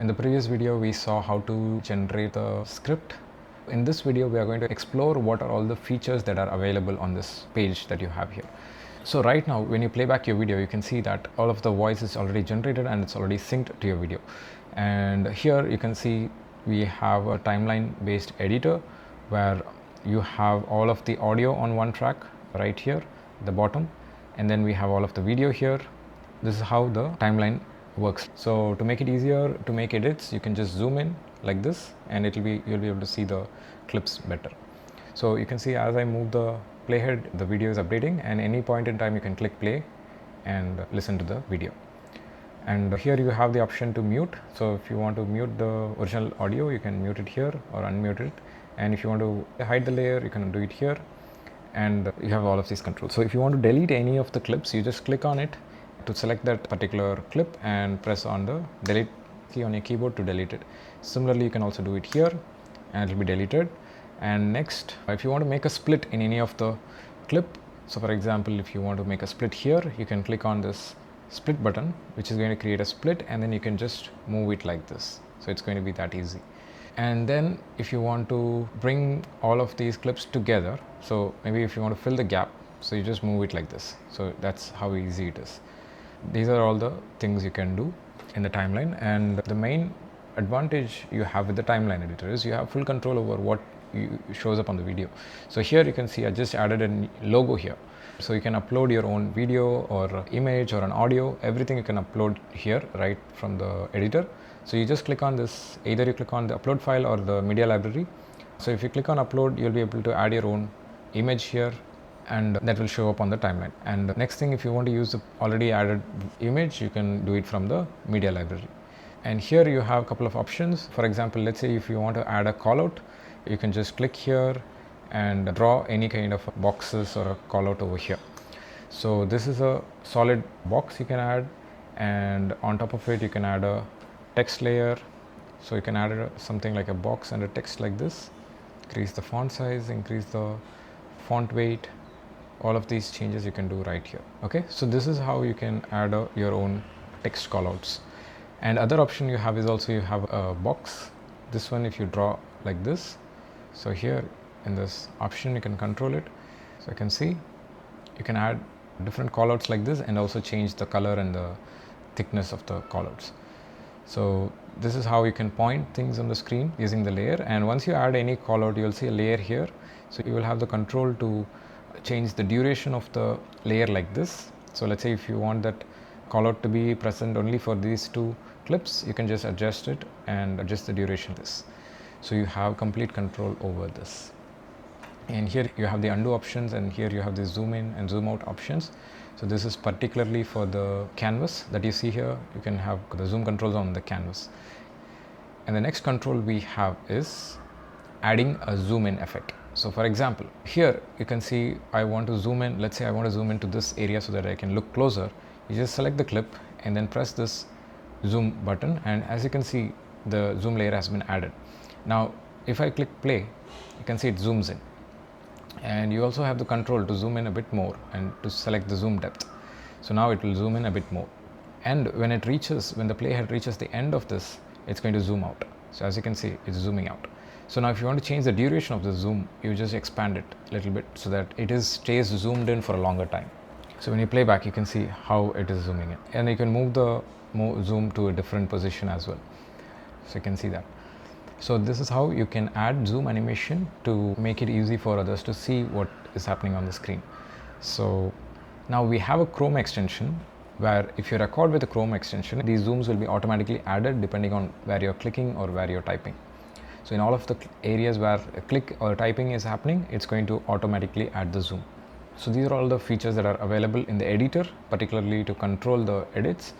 In the previous video, we saw how to generate the script. In this video, we are going to explore what are all the features that are available on this page that you have here. So right now, when you play back your video, you can see that all of the voice is already generated and it's already synced to your video. And here you can see we have a timeline based editor where you have all of the audio on one track right here at the bottom, and then we have all of the video here. This is how the timeline works. So to make it easier to make edits, you can just zoom in like this and you'll be able to see the clips better. So you can see as I move the playhead, the video is updating, and any point in time you can click play and listen to the video. And here you have the option to mute. So if you want to mute the original audio, you can mute it here or unmute it. And if you want to hide the layer, you can do it here. And you have all of these controls. So if you want to delete any of the clips, you just click on it to select that particular clip and press on the delete key on your keyboard to delete it. Similarly, you can also do it here and it will be deleted. And next, if you want to make a split in any of the clip, so for example, if you want to make a split here, you can click on this split button, which is going to create a split, and then you can just move it like this. So it's going to be that easy. And then if you want to bring all of these clips together, so maybe if you want to fill the gap, so you just move it like this. So that's how easy it is. These are all the things you can do in the timeline, and the main advantage you have with the timeline editor is you have full control over what shows up on the video. So here you can see I just added a logo here. So you can upload your own video or image or an audio, everything you can upload here right from the editor. So you just click on this, either you click on the upload file or the media library. So if you click on upload, you'll be able to add your own image here, and that will show up on the timeline. And the next thing, if you want to use the already added image, you can do it from the media library. And here you have a couple of options. For example, let's say if you want to add a callout, you can just click here and draw any kind of boxes or a callout over here. So this is a solid box you can add, and on top of it you can add a text layer. So you can add something like a box and a text like this. Increase the font size, increase the font weight. All of these changes you can do right here. Okay, so this is how you can add your own text callouts. And other option you have is also you have a box. This one, if you draw like this, so here in this option you can control it. So you can see you can add different callouts like this and also change the color and the thickness of the callouts. So this is how you can point things on the screen using the layer. And once you add any callout, you will see a layer here. So you will have the control to change the duration of the layer like this. So let's say if you want that callout to be present only for these two clips, you can just adjust it and adjust the duration of this. So you have complete control over this. And here you have the undo options, and here you have the zoom in and zoom out options. So this is particularly for the canvas that you see here. You can have the zoom controls on the canvas. And the next control we have is adding a zoom in effect. So for example, here you can see I want to zoom in. Let's say I want to zoom into this area so that I can look closer. You just select the clip and then press this zoom button, and as you can see, the zoom layer has been added. Now if I click play, you can see it zooms in, and you also have the control to zoom in a bit more and to select the zoom depth. So now it will zoom in a bit more, and when the playhead reaches the end of this, it's going to zoom out. So as you can see, it's zooming out. So now if you want to change the duration of the zoom, you just expand it a little bit so that it stays zoomed in for a longer time. So when you play back, you can see how it is zooming in, and you can move the zoom to a different position as well. So you can see that. So this is how you can add zoom animation to make it easy for others to see what is happening on the screen. So now we have a Chrome extension where if you record with the Chrome extension, these zooms will be automatically added depending on where you're clicking or where you're typing. So in all of the areas where a click or typing is happening, it's going to automatically add the zoom. So these are all the features that are available in the editor, particularly to control the edits.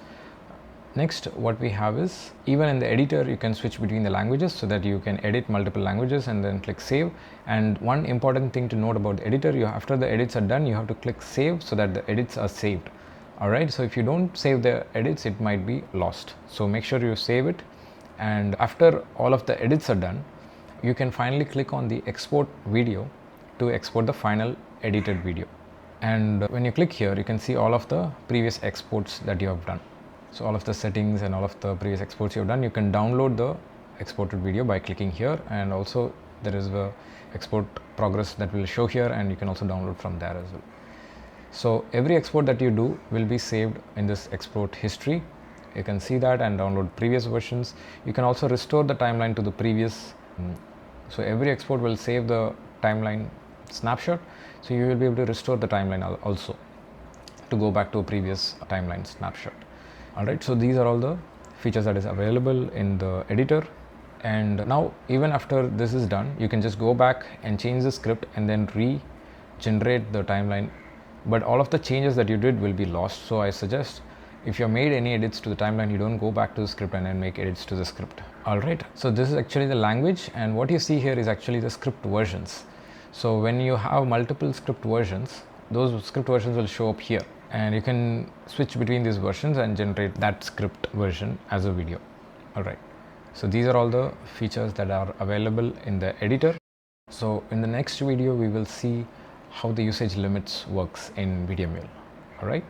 Next, what we have is, even in the editor, you can switch between the languages so that you can edit multiple languages and then click save. And one important thing to note about the editor, after the edits are done, you have to click save so that the edits are saved. Alright, so if you don't save the edits, it might be lost. So make sure you save it. And after all of the edits are done, you can finally click on the export video to export the final edited video. And when you click here, you can see all of the previous exports that you have done. So all of the settings and all of the previous exports you've done, you can download the exported video by clicking here, and also there is the export progress that will show here, and you can also download from there as well. So every export that you do will be saved in this export history. You can see that and download previous versions. You can also restore the timeline to the previous. So every export will save the timeline snapshot. So you will be able to restore the timeline also to go back to a previous timeline snapshot. Alright, so these are all the features that is available in the editor. And now even after this is done, you can just go back and change the script and then regenerate the timeline. But all of the changes that you did will be lost. So I suggest if you have made any edits to the timeline, you don't go back to the script and then make edits to the script. Alright, so this is actually the language, and what you see here is actually the script versions. So when you have multiple script versions, those script versions will show up here, and you can switch between these versions and generate that script version as a video. Alright, so these are all the features that are available in the editor. So in the next video, we will see how the usage limits works in VideoMule. Alright.